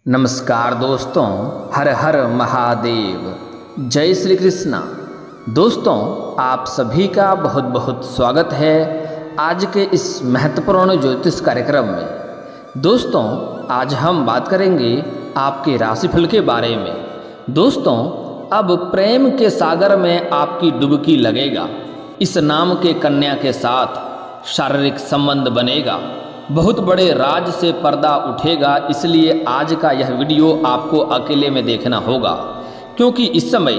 नमस्कार दोस्तों, हर हर महादेव, जय श्री कृष्णा। दोस्तों, आप सभी का बहुत बहुत स्वागत है आज के इस महत्वपूर्ण ज्योतिष कार्यक्रम में। दोस्तों, आज हम बात करेंगे आपके राशिफल के बारे में। दोस्तों, अब प्रेम के सागर में आपकी डुबकी लगेगा। इस नाम के कन्या के साथ शारीरिक संबंध बनेगा, बहुत बड़े राज से पर्दा उठेगा। इसलिए आज का यह वीडियो आपको अकेले में देखना होगा, क्योंकि इस समय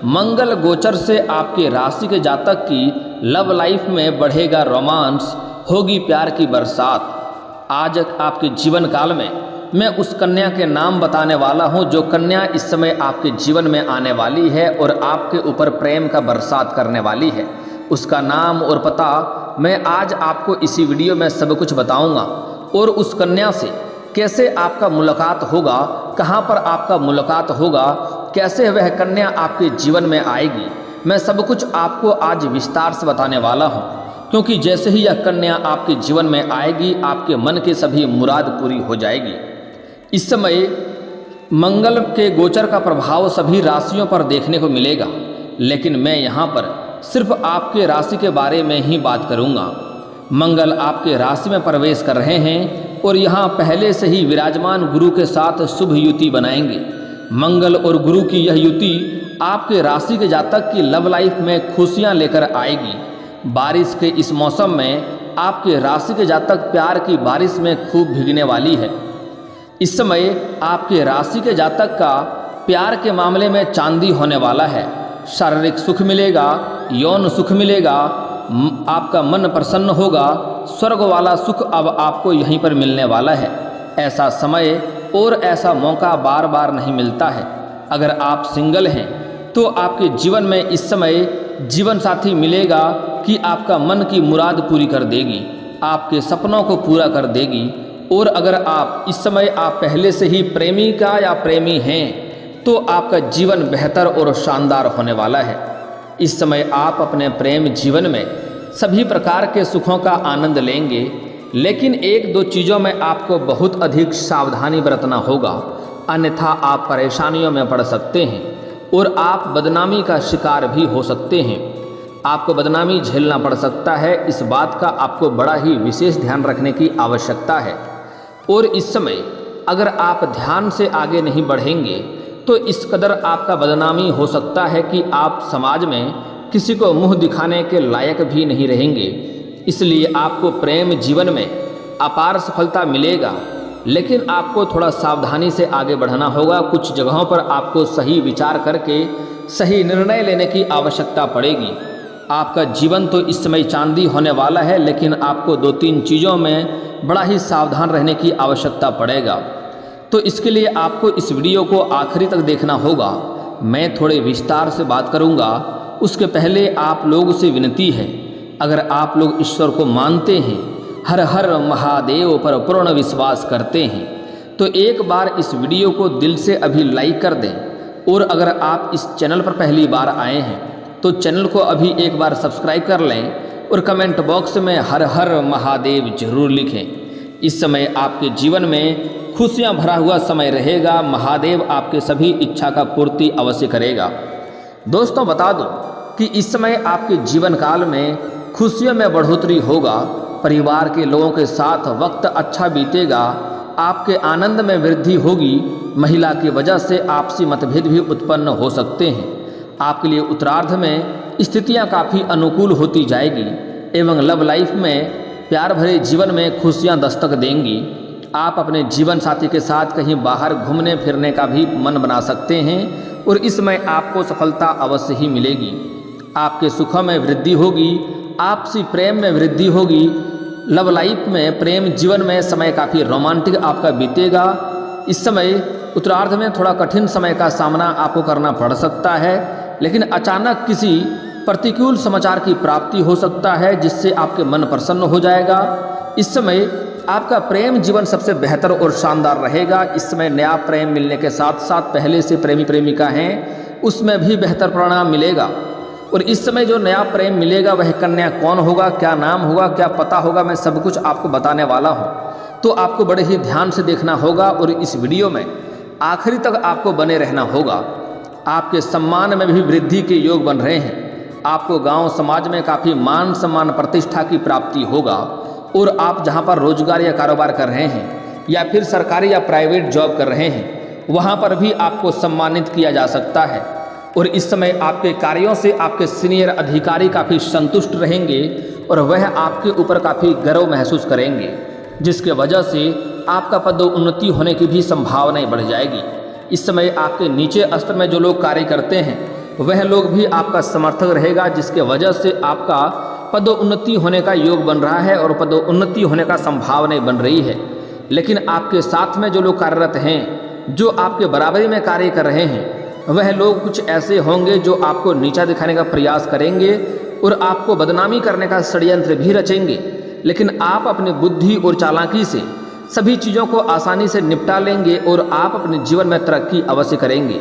मंगल गोचर से आपके राशि के जातक की लव लाइफ में बढ़ेगा रोमांस, होगी प्यार की बरसात। आज आपके जीवन काल में मैं उस कन्या के नाम बताने वाला हूं, जो कन्या इस समय आपके जीवन में आने वाली है और आपके ऊपर प्रेम का बरसात करने वाली है। उसका नाम और पता मैं आज आपको इसी वीडियो में सब कुछ बताऊंगा, और उस कन्या से कैसे आपका मुलाकात होगा, कहां पर आपका मुलाकात होगा, कैसे वह कन्या आपके जीवन में आएगी, मैं सब कुछ आपको आज विस्तार से बताने वाला हूं। क्योंकि जैसे ही यह कन्या आपके जीवन में आएगी, आपके मन की सभी मुराद पूरी हो जाएगी। इस समय मंगल के गोचर का प्रभाव सभी राशियों पर देखने को मिलेगा, लेकिन मैं यहाँ पर सिर्फ आपके राशि के बारे में ही बात करूंगा। मंगल आपके राशि में प्रवेश कर रहे हैं और यहाँ पहले से ही विराजमान गुरु के साथ शुभ युति बनाएंगे। मंगल और गुरु की यह युति आपके राशि के जातक की लव लाइफ में खुशियाँ लेकर आएगी। बारिश के इस मौसम में आपके राशि के जातक प्यार की बारिश में खूब भीगने वाली है। इस समय आपके राशि के जातक का प्यार के मामले में चांदी होने वाला है। शारीरिक सुख मिलेगा, यौन सुख मिलेगा, आपका मन प्रसन्न होगा। स्वर्ग वाला सुख अब आपको यहीं पर मिलने वाला है। ऐसा समय और ऐसा मौका बार बार नहीं मिलता है। अगर आप सिंगल हैं तो आपके जीवन में इस समय जीवन साथी मिलेगा कि आपका मन की मुराद पूरी कर देगी, आपके सपनों को पूरा कर देगी। और अगर आप इस समय आप पहले से ही प्रेमिका या प्रेमी हैं तो आपका जीवन बेहतर और शानदार होने वाला है। इस समय आप अपने प्रेम जीवन में सभी प्रकार के सुखों का आनंद लेंगे, लेकिन एक दो चीज़ों में आपको बहुत अधिक सावधानी बरतना होगा, अन्यथा आप परेशानियों में पड़ सकते हैं और आप बदनामी का शिकार भी हो सकते हैं। आपको बदनामी झेलना पड़ सकता है। इस बात का आपको बड़ा ही विशेष ध्यान रखने की आवश्यकता है। और इस समय अगर आप ध्यान से आगे नहीं बढ़ेंगे तो इस कदर आपका बदनामी हो सकता है कि आप समाज में किसी को मुंह दिखाने के लायक भी नहीं रहेंगे। इसलिए आपको प्रेम जीवन में अपार सफलता मिलेगा, लेकिन आपको थोड़ा सावधानी से आगे बढ़ना होगा। कुछ जगहों पर आपको सही विचार करके सही निर्णय लेने की आवश्यकता पड़ेगी। आपका जीवन तो इस समय चांदी होने वाला है, लेकिन आपको दो तीन चीज़ों में बड़ा ही सावधान रहने की आवश्यकता पड़ेगा। तो इसके लिए आपको इस वीडियो को आखिरी तक देखना होगा। मैं थोड़े विस्तार से बात करूंगा। उसके पहले आप लोगों से विनती है, अगर आप लोग ईश्वर को मानते हैं, हर हर महादेव पर पूर्ण विश्वास करते हैं, तो एक बार इस वीडियो को दिल से अभी लाइक कर दें। और अगर आप इस चैनल पर पहली बार आए हैं तो चैनल को अभी एक बार सब्सक्राइब कर लें और कमेंट बॉक्स में हर हर महादेव जरूर लिखें। इस समय आपके जीवन में खुशियां भरा हुआ समय रहेगा। महादेव आपके सभी इच्छा का पूर्ति अवश्य करेगा। दोस्तों, बता दूं कि इस समय आपके जीवन काल में खुशियों में बढ़ोतरी होगा। परिवार के लोगों के साथ वक्त अच्छा बीतेगा। आपके आनंद में वृद्धि होगी। महिला की वजह से आपसी मतभेद भी उत्पन्न हो सकते हैं। आपके लिए उत्तरार्ध में स्थितियां काफ़ी अनुकूल होती जाएगी एवं लव लाइफ में प्यार भरे जीवन में खुशियां दस्तक देंगी। आप अपने जीवन साथी के साथ कहीं बाहर घूमने फिरने का भी मन बना सकते हैं और इसमें आपको सफलता अवश्य ही मिलेगी। आपके सुखों में वृद्धि होगी, आपसी प्रेम में वृद्धि होगी। लव लाइफ में प्रेम जीवन में समय काफ़ी रोमांटिक आपका बीतेगा। इस समय उत्तरार्ध में थोड़ा कठिन समय का सामना आपको करना पड़ सकता है, लेकिन अचानक किसी प्रतिकूल समाचार की प्राप्ति हो सकता है, जिससे आपके मन प्रसन्न हो जाएगा। इस समय आपका प्रेम जीवन सबसे बेहतर और शानदार रहेगा। इस समय नया प्रेम मिलने के साथ साथ पहले से प्रेमी प्रेमिका हैं उसमें भी बेहतर परिणाम मिलेगा। और इस समय जो नया प्रेम मिलेगा वह कन्या कौन होगा, क्या नाम होगा, क्या पता होगा, मैं सब कुछ आपको बताने वाला हूँ। तो आपको बड़े ही ध्यान से देखना होगा और इस वीडियो में आखिरी तक आपको बने रहना होगा। आपके सम्मान में भी वृद्धि के योग बन रहे हैं। आपको गांव समाज में काफ़ी मान सम्मान प्रतिष्ठा की प्राप्ति होगा और आप जहां पर रोजगार या कारोबार कर रहे हैं या फिर सरकारी या प्राइवेट जॉब कर रहे हैं वहां पर भी आपको सम्मानित किया जा सकता है। और इस समय आपके कार्यों से आपके सीनियर अधिकारी काफ़ी संतुष्ट रहेंगे और वह आपके ऊपर काफ़ी गर्व महसूस करेंगे, जिसके वजह से आपका पदोन्नति होने की भी संभावनाएं बढ़ जाएगी। इस समय आपके नीचे स्तर में जो लोग कार्य करते हैं वह लोग भी आपका समर्थक रहेगा, जिसके वजह से आपका पदोन्नति होने का योग बन रहा है और पदोन्नति होने का संभावनाएं बन रही है। लेकिन आपके साथ में जो लोग कार्यरत हैं, जो आपके बराबरी में कार्य कर रहे हैं, वह लोग कुछ ऐसे होंगे जो आपको नीचा दिखाने का प्रयास करेंगे और आपको बदनामी करने का षड्यंत्र भी रचेंगे। लेकिन आप अपनी बुद्धि और चालाकी से सभी चीज़ों को आसानी से निपटा लेंगे और आप अपने जीवन में तरक्की अवश्य करेंगे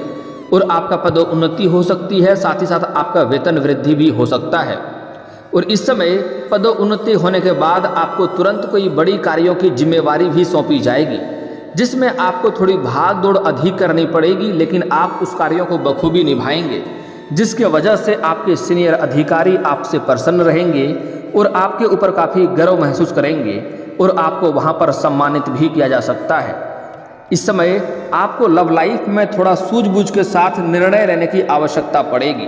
और आपका पदोन्नति हो सकती है, साथ ही साथ आपका वेतन वृद्धि भी हो सकता है। और इस समय पदोन्नति होने के बाद आपको तुरंत कोई बड़ी कार्यों की जिम्मेवारी भी सौंपी जाएगी, जिसमें आपको थोड़ी भाग दौड़ अधिक करनी पड़ेगी, लेकिन आप उस कार्यों को बखूबी निभाएंगे, जिसके वजह से आपके सीनियर अधिकारी आपसे प्रसन्न रहेंगे और आपके ऊपर काफ़ी गर्व महसूस करेंगे और आपको वहाँ पर सम्मानित भी किया जा सकता है। इस समय आपको लव लाइफ में थोड़ा सूझबूझ के साथ निर्णय लेने की आवश्यकता पड़ेगी,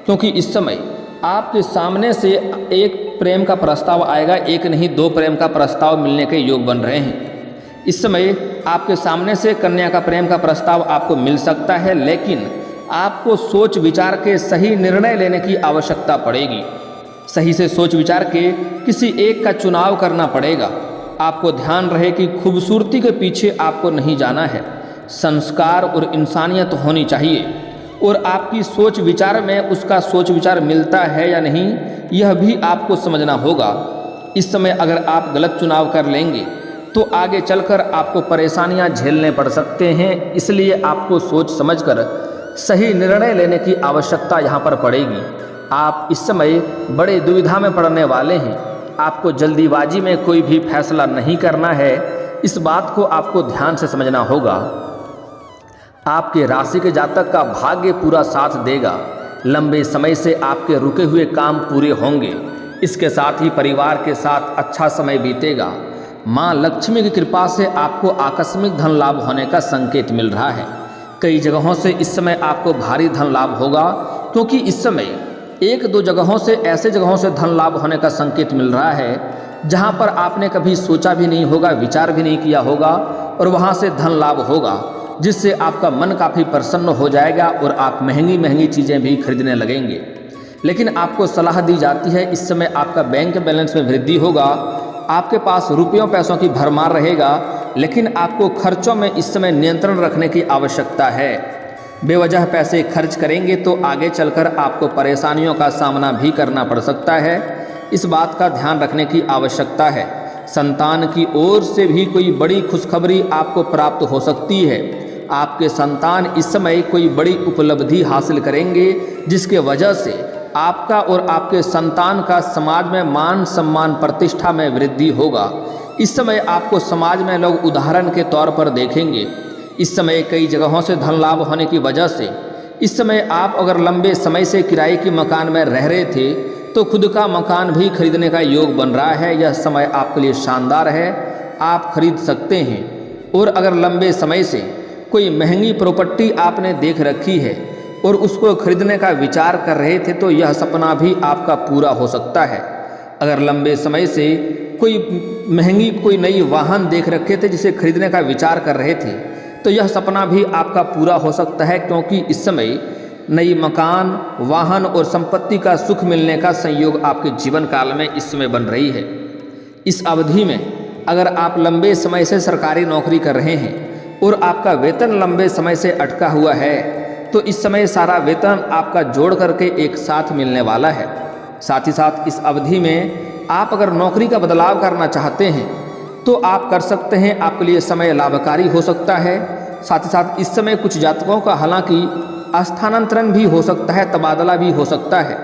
क्योंकि इस समय आपके सामने से एक प्रेम का प्रस्ताव आएगा, एक नहीं 2 प्रेम का प्रस्ताव मिलने के योग बन रहे हैं। इस समय आपके सामने से कन्या का प्रेम का प्रस्ताव आपको मिल सकता है, लेकिन आपको सोच विचार के सही निर्णय लेने की आवश्यकता पड़ेगी। सही से सोच विचार के किसी एक का चुनाव करना पड़ेगा। आपको ध्यान रहे कि खूबसूरती के पीछे आपको नहीं जाना है, संस्कार और इंसानियत होनी चाहिए और आपकी सोच विचार में उसका सोच विचार मिलता है या नहीं, यह भी आपको समझना होगा। इस समय अगर आप गलत चुनाव कर लेंगे तो आगे चलकर आपको परेशानियां झेलने पड़ सकते हैं, इसलिए आपको सोच समझकर सही निर्णय लेने की आवश्यकता यहाँ पर पड़ेगी। आप इस समय बड़े दुविधा में पड़ने वाले हैं। आपको जल्दीबाजी में कोई भी फैसला नहीं करना है, इस बात को आपको ध्यान से समझना होगा। आपके राशि के जातक का भाग्य पूरा साथ देगा। लंबे समय से आपके रुके हुए काम पूरे होंगे। इसके साथ ही परिवार के साथ अच्छा समय बीतेगा। माँ लक्ष्मी की कृपा से आपको आकस्मिक धन लाभ होने का संकेत मिल रहा है। कई जगहों से इस समय आपको भारी धन लाभ होगा, क्योंकि इस समय 1-2 जगहों से ऐसे जगहों से धन लाभ होने का संकेत मिल रहा है जहां पर आपने कभी सोचा भी नहीं होगा, विचार भी नहीं किया होगा और वहां से धन लाभ होगा, जिससे आपका मन काफ़ी प्रसन्न हो जाएगा और आप महंगी महंगी चीज़ें भी खरीदने लगेंगे। लेकिन आपको सलाह दी जाती है इस समय आपका बैंक बैलेंस में वृद्धि होगा, आपके पास रुपयों पैसों की भरमार रहेगा, लेकिन आपको खर्चों में इस समय नियंत्रण रखने की आवश्यकता है। बेवजह पैसे खर्च करेंगे तो आगे चलकर आपको परेशानियों का सामना भी करना पड़ सकता है। इस बात का ध्यान रखने की आवश्यकता है। संतान की ओर से भी कोई बड़ी खुशखबरी आपको प्राप्त हो सकती है। आपके संतान इस समय कोई बड़ी उपलब्धि हासिल करेंगे, जिसके वजह से आपका और आपके संतान का समाज में मान सम्मान प्रतिष्ठा में वृद्धि होगा। इस समय आपको समाज में लोग उदाहरण के तौर पर देखेंगे। इस समय कई जगहों से धन लाभ होने की वजह से इस समय आप अगर लंबे समय से किराए के मकान में रह रहे थे तो खुद का मकान भी खरीदने का योग बन रहा है। यह समय आपके लिए शानदार है, आप खरीद सकते हैं। और अगर लंबे समय से कोई महंगी प्रॉपर्टी आपने देख रखी है और उसको खरीदने का विचार कर रहे थे तो यह सपना भी आपका पूरा हो सकता है। अगर लंबे समय से कोई महंगी कोई नई वाहन देख रखे थे जिसे खरीदने का विचार कर रहे थे तो यह सपना भी आपका पूरा हो सकता है, क्योंकि इस समय नई मकान, वाहन और संपत्ति का सुख मिलने का संयोग आपके जीवन काल में इस समय बन रही है। इस अवधि में अगर आप लंबे समय से सरकारी नौकरी कर रहे हैं और आपका वेतन लंबे समय से अटका हुआ है तो इस समय सारा वेतन आपका जोड़ करके एक साथ मिलने वाला है। साथ ही साथ इस अवधि में आप अगर नौकरी का बदलाव करना चाहते हैं तो आप कर सकते हैं, आपके लिए समय लाभकारी हो सकता है। साथ ही साथ इस समय कुछ जातकों का हालांकि स्थानांतरण भी हो सकता है, तबादला भी हो सकता है,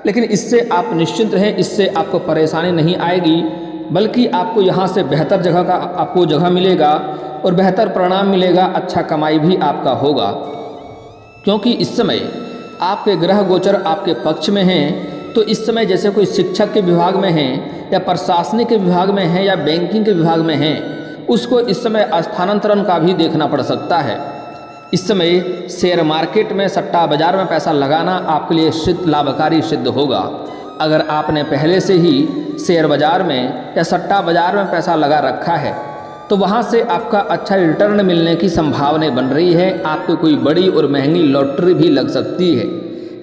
लेकिन इससे आप निश्चिंत रहें, इससे आपको परेशानी नहीं आएगी, बल्कि आपको यहाँ से बेहतर जगह का आपको जगह मिलेगा और बेहतर परिणाम मिलेगा, अच्छा कमाई भी आपका होगा। क्योंकि इस समय आपके ग्रह गोचर आपके पक्ष में हैं, तो इस समय जैसे कोई शिक्षक के विभाग में हैं या प्रशासनिक के विभाग में हैं या बैंकिंग के विभाग में हैं, उसको इस समय स्थानांतरण का भी देखना पड़ सकता है। इस समय शेयर मार्केट में, सट्टा बाजार में पैसा लगाना आपके लिए लाभकारी सिद्ध होगा। अगर आपने पहले से ही शेयर बाजार में या सट्टा बाजार में पैसा लगा रखा है तो वहाँ से आपका अच्छा रिटर्न मिलने की संभावना बन रही है। आपको कोई बड़ी और महंगी लॉटरी भी लग सकती है।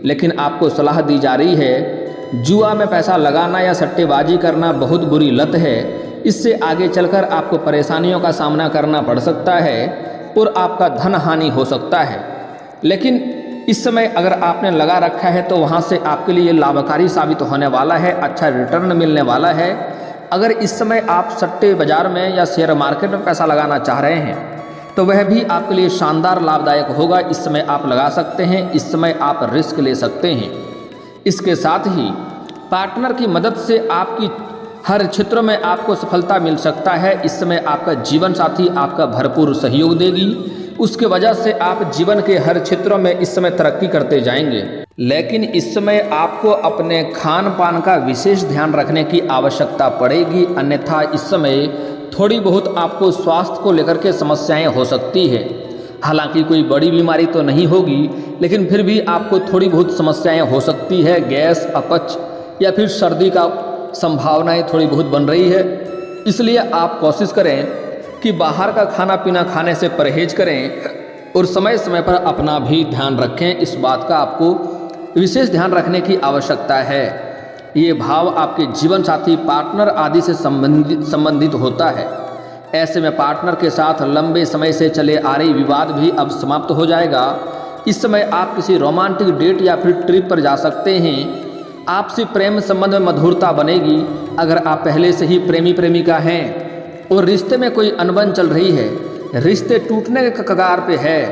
लेकिन आपको सलाह दी जा रही है, जुआ में पैसा लगाना या सट्टेबाजी करना बहुत बुरी लत है। इससे आगे चलकर आपको परेशानियों का सामना करना पड़ सकता है और आपका धन हानि हो सकता है। लेकिन इस समय अगर आपने लगा रखा है तो वहाँ से आपके लिए लाभकारी साबित होने वाला है, अच्छा रिटर्न मिलने वाला है। अगर इस समय आप सट्टे बाजार में या शेयर मार्केट में पैसा लगाना चाह रहे हैं तो वह भी आपके लिए शानदार लाभदायक होगा। इस समय आप लगा सकते हैं, इस समय आप रिस्क ले सकते हैं। इसके साथ ही पार्टनर की मदद से आपकी हर क्षेत्र में आपको सफलता मिल सकता है। इस समय आपका जीवन साथी आपका भरपूर सहयोग देगी, उसके वजह से आप जीवन के हर क्षेत्रों में इस समय तरक्की करते जाएंगे। लेकिन इस समय आपको अपने खान पान का विशेष ध्यान रखने की आवश्यकता पड़ेगी, अन्यथा इस समय थोड़ी बहुत आपको स्वास्थ्य को लेकर के समस्याएं हो सकती है। हालांकि कोई बड़ी बीमारी तो नहीं होगी, लेकिन फिर भी आपको थोड़ी बहुत समस्याएं हो सकती है। गैस, अपच या फिर सर्दी का संभावनाएं थोड़ी बहुत बन रही है। इसलिए आप कोशिश करें कि बाहर का खाना पीना खाने से परहेज करें और समय समय पर अपना भी ध्यान रखें। इस बात का आपको विशेष ध्यान रखने की आवश्यकता है। ये भाव आपके जीवन साथी, पार्टनर आदि से संबंधित होता है। ऐसे में पार्टनर के साथ लंबे समय से चले आ रही विवाद भी अब समाप्त हो जाएगा। इस समय आप किसी रोमांटिक डेट या फिर ट्रिप पर जा सकते हैं। आपसी प्रेम संबंध में मधुरता बनेगी। अगर आप पहले से ही प्रेमी प्रेमिका हैं और रिश्ते में कोई अनबन चल रही है, रिश्ते टूटने के कगार पे है,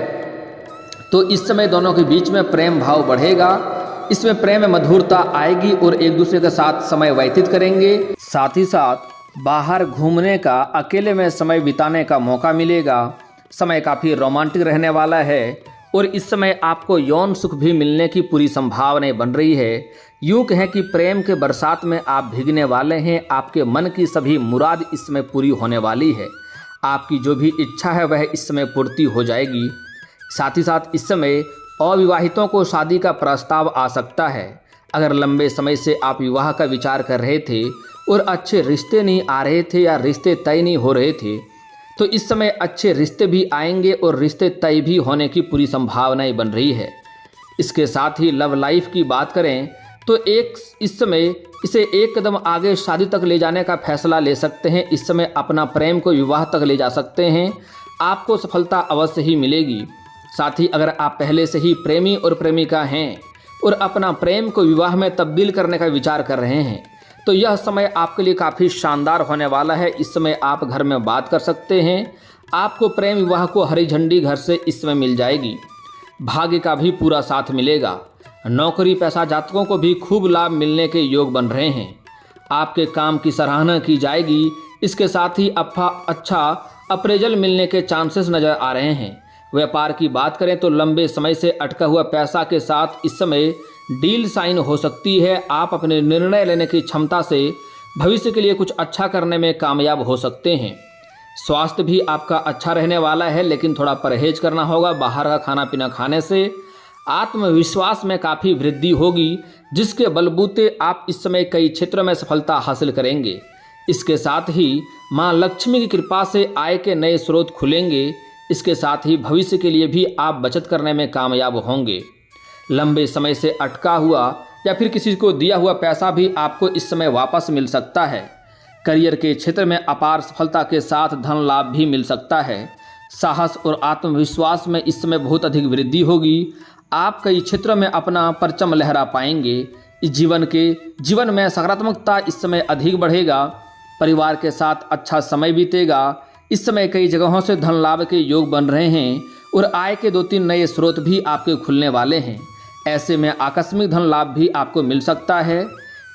तो इस समय दोनों के बीच में प्रेम भाव बढ़ेगा। इसमें प्रेम में मधुरता आएगी और एक दूसरे के साथ समय व्यतीत करेंगे। साथ ही साथ बाहर घूमने का, अकेले में समय बिताने का मौका मिलेगा। समय काफ़ी रोमांटिक रहने वाला है और इस समय आपको यौन सुख भी मिलने की पूरी संभावनाएं बन रही है। यूँ कहें कि प्रेम के बरसात में आप भीगने वाले हैं। आपके मन की सभी मुराद इस समय पूरी होने वाली है। आपकी जो भी इच्छा है वह इस समय पूर्ति हो जाएगी। साथ ही साथ इस समय अविवाहितों को शादी का प्रस्ताव आ सकता है। अगर लंबे समय से आप विवाह का विचार कर रहे थे और अच्छे रिश्ते नहीं आ रहे थे या रिश्ते तय नहीं हो रहे थे, तो इस समय अच्छे रिश्ते भी आएंगे और रिश्ते तय भी होने की पूरी संभावनाएं बन रही है। इसके साथ ही लव लाइफ की बात करें तो इस समय इसे एक कदम आगे शादी तक ले जाने का फैसला ले सकते हैं। इस समय अपना प्रेम को विवाह तक ले जा सकते हैं। आपको सफलता अवश्य ही मिलेगी। साथ ही अगर आप पहले से ही प्रेमी और प्रेमिका हैं और अपना प्रेम को विवाह में तब्दील करने का विचार कर रहे हैं, तो यह समय आपके लिए काफ़ी शानदार होने वाला है। इस समय आप घर में बात कर सकते हैं। आपको प्रेम विवाह को हरी झंडी घर से इस समय मिल जाएगी। भाग्य का भी पूरा साथ मिलेगा। नौकरी पैसा जातकों को भी खूब लाभ मिलने के योग बन रहे हैं। आपके काम की सराहना की जाएगी। इसके साथ ही अच्छा अप्रेजल मिलने के चांसेस नज़र आ रहे हैं। व्यापार की बात करें तो लंबे समय से अटका हुआ पैसा के साथ इस समय डील साइन हो सकती है। आप अपने निर्णय लेने की क्षमता से भविष्य के लिए कुछ अच्छा करने में कामयाब हो सकते हैं। स्वास्थ्य भी आपका अच्छा रहने वाला है, लेकिन थोड़ा परहेज करना होगा बाहर का खाना पीना खाने से। आत्मविश्वास में काफ़ी वृद्धि होगी, जिसके बलबूते आप इस समय कई क्षेत्रों में सफलता हासिल करेंगे। इसके साथ ही माँ लक्ष्मी की कृपा से आय के नए स्रोत खुलेंगे। इसके साथ ही भविष्य के लिए भी आप बचत करने में कामयाब होंगे। लंबे समय से अटका हुआ या फिर किसी को दिया हुआ पैसा भी आपको इस समय वापस मिल सकता है। करियर के क्षेत्र में अपार सफलता के साथ धन लाभ भी मिल सकता है। साहस और आत्मविश्वास में इस समय बहुत अधिक वृद्धि होगी। आप कई क्षेत्रों में अपना परचम लहरा पाएंगे। इस जीवन में सकारात्मकता इस समय अधिक बढ़ेगा। परिवार के साथ अच्छा समय बीतेगा। इस समय कई जगहों से धन लाभ के योग बन रहे हैं और आय के 2-3 नए स्रोत भी आपके खुलने वाले हैं। ऐसे में आकस्मिक धन लाभ भी आपको मिल सकता है।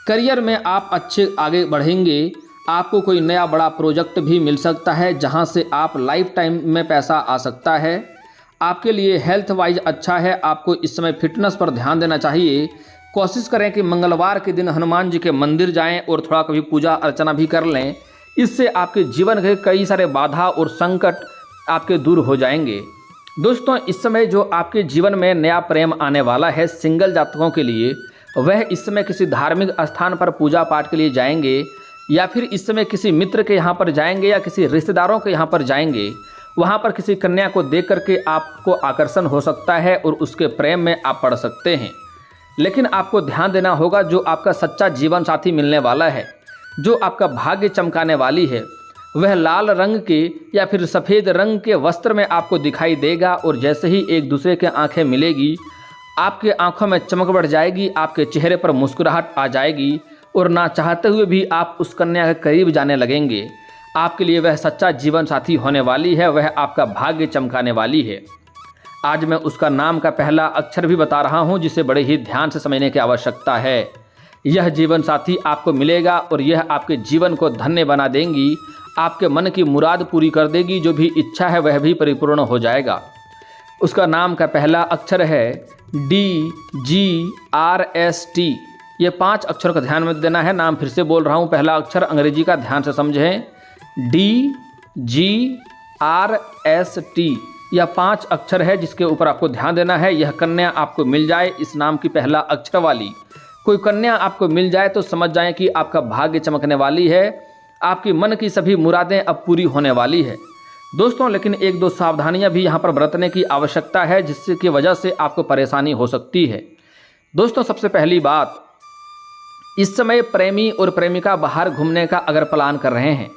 करियर में आप अच्छे आगे बढ़ेंगे। आपको कोई नया बड़ा प्रोजेक्ट भी मिल सकता है जहां से आप लाइफ टाइम में पैसा आ सकता है। आपके लिए हेल्थ वाइज अच्छा है, आपको इस समय फिटनेस पर ध्यान देना चाहिए। कोशिश करें कि मंगलवार के दिन हनुमान जी के मंदिर जाएं और थोड़ा कभी पूजा अर्चना भी कर लें। इससे आपके जीवन के कई सारे बाधा और संकट आपके दूर हो जाएंगे। दोस्तों, इस समय जो आपके जीवन में नया प्रेम आने वाला है सिंगल जातकों के लिए, वह इस समय किसी धार्मिक स्थान पर पूजा पाठ के लिए जाएंगे या फिर इस समय किसी मित्र के यहाँ पर जाएंगे या किसी रिश्तेदारों के यहाँ पर जाएंगे। वहाँ पर किसी कन्या को देख करके आपको आकर्षण हो सकता है और उसके प्रेम में आप पड़ सकते हैं। लेकिन आपको ध्यान देना होगा, जो आपका सच्चा जीवन साथी मिलने वाला है, जो आपका भाग्य चमकाने वाली है, वह लाल रंग के या फिर सफ़ेद रंग के वस्त्र में आपको दिखाई देगा। और जैसे ही एक दूसरे के आंखें मिलेगी, आपके आंखों में चमक बढ़ जाएगी, आपके चेहरे पर मुस्कुराहट आ जाएगी और ना चाहते हुए भी आप उस कन्या के करीब जाने लगेंगे। आपके लिए वह सच्चा जीवन साथी होने वाली है, वह आपका भाग्य चमकाने वाली है। आज मैं उसका नाम का पहला अक्षर भी बता रहा हूँ, जिसे बड़े ही ध्यान से समझने की आवश्यकता है। यह जीवन साथी आपको मिलेगा और यह आपके जीवन को धन्य बना देंगी, आपके मन की मुराद पूरी कर देगी, जो भी इच्छा है वह भी परिपूर्ण हो जाएगा। उसका नाम का पहला अक्षर है DGRST। ये 5 अक्षरों का ध्यान में देना है। नाम फिर से बोल रहा हूँ, पहला अक्षर अंग्रेजी का ध्यान से समझें, DGRST। यह 5 अक्षर है जिसके ऊपर आपको ध्यान देना है। यह कन्या आपको मिल जाए, इस नाम की पहला अक्षर वाली कोई कन्या आपको मिल जाए तो समझ जाएं कि आपका भाग्य चमकने वाली है, आपकी मन की सभी मुरादें अब पूरी होने वाली है। दोस्तों, लेकिन 1-2 सावधानियां भी यहाँ पर बरतने की आवश्यकता है, जिससे की वजह से आपको परेशानी हो सकती है। दोस्तों, सबसे पहली बात, इस समय प्रेमी और प्रेमिका बाहर घूमने का अगर प्लान कर रहे हैं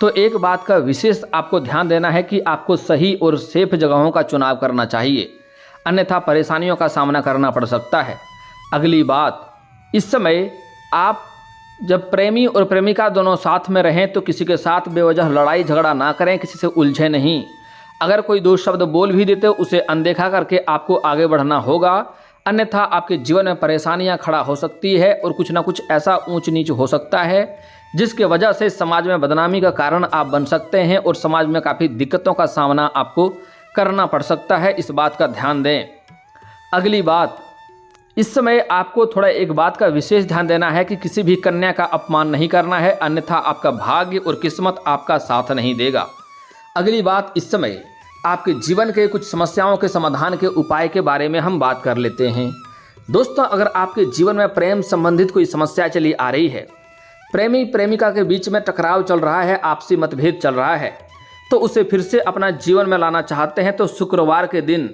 तो एक बात का विशेष आपको ध्यान देना है कि आपको सही और सेफ जगहों का चुनाव करना चाहिए, अन्यथा परेशानियों का सामना करना पड़ सकता है। अगली बात, इस समय आप जब प्रेमी और प्रेमिका दोनों साथ में रहें तो किसी के साथ बेवजह लड़ाई झगड़ा ना करें, किसी से उलझे नहीं। अगर कोई 2 शब्द बोल भी देते उसे अनदेखा करके आपको आगे बढ़ना होगा, अन्यथा आपके जीवन में परेशानियां खड़ा हो सकती है और कुछ ना कुछ ऐसा ऊंच नीच हो सकता है जिसके वजह से समाज में बदनामी का कारण आप बन सकते हैं और समाज में काफ़ी दिक्कतों का सामना आपको करना पड़ सकता है। इस बात का ध्यान दें। अगली बात, इस समय आपको थोड़ा एक बात का विशेष ध्यान देना है कि किसी भी कन्या का अपमान नहीं करना है, अन्यथा आपका भाग्य और किस्मत आपका साथ नहीं देगा। अगली बात, इस समय आपके जीवन के कुछ समस्याओं के समाधान के उपाय के बारे में हम बात कर लेते हैं। दोस्तों, अगर आपके जीवन में प्रेम संबंधित कोई समस्या चली आ रही है, प्रेमी प्रेमिका के बीच में टकराव चल रहा है, आपसी मतभेद चल रहा है, तो उसे फिर से अपना जीवन में लाना चाहते हैं तो शुक्रवार के दिन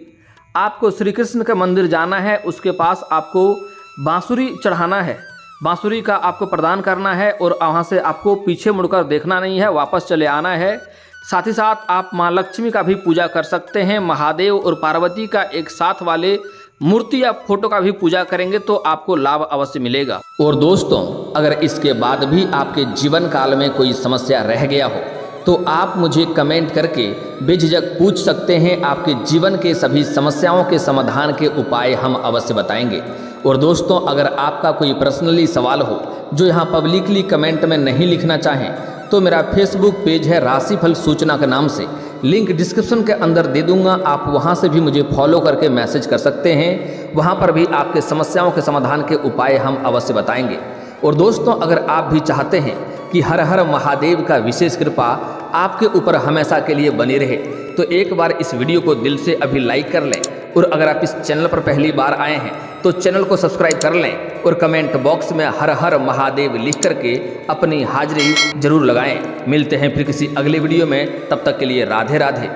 आपको श्री कृष्ण के मंदिर जाना है। उसके पास आपको बांसुरी चढ़ाना है, बांसुरी का आपको प्रदान करना है और वहाँ से आपको पीछे मुड़कर देखना नहीं है, वापस चले आना है। साथ ही साथ आप माँ लक्ष्मी का भी पूजा कर सकते हैं। महादेव और पार्वती का एक साथ वाले मूर्ति या फोटो का भी पूजा करेंगे तो आपको लाभ अवश्य मिलेगा। और दोस्तों, अगर इसके बाद भी आपके जीवन काल में कोई समस्या रह गया हो तो आप मुझे कमेंट करके बेझिझक पूछ सकते हैं। आपके जीवन के सभी समस्याओं के समाधान के उपाय हम अवश्य बताएंगे। और दोस्तों, अगर आपका कोई पर्सनली सवाल हो जो यहाँ पब्लिकली कमेंट में नहीं लिखना चाहें तो मेरा फेसबुक पेज है राशिफल सूचना के नाम से, लिंक डिस्क्रिप्शन के अंदर दे दूंगा। आप वहां से भी मुझे फॉलो करके मैसेज कर सकते हैं। वहां पर भी आपके समस्याओं के समाधान के उपाय हम अवश्य बताएंगे। और दोस्तों, अगर आप भी चाहते हैं कि हर हर महादेव का विशेष कृपा आपके ऊपर हमेशा के लिए बनी रहे तो एक बार इस वीडियो को दिल से अभी लाइक कर लें। और अगर आप इस चैनल पर पहली बार आए हैं तो चैनल को सब्सक्राइब कर लें और कमेंट बॉक्स में हर हर महादेव लिख करके अपनी हाजिरी जरूर लगाएं। मिलते हैं फिर किसी अगले वीडियो में, तब तक के लिए राधे राधे।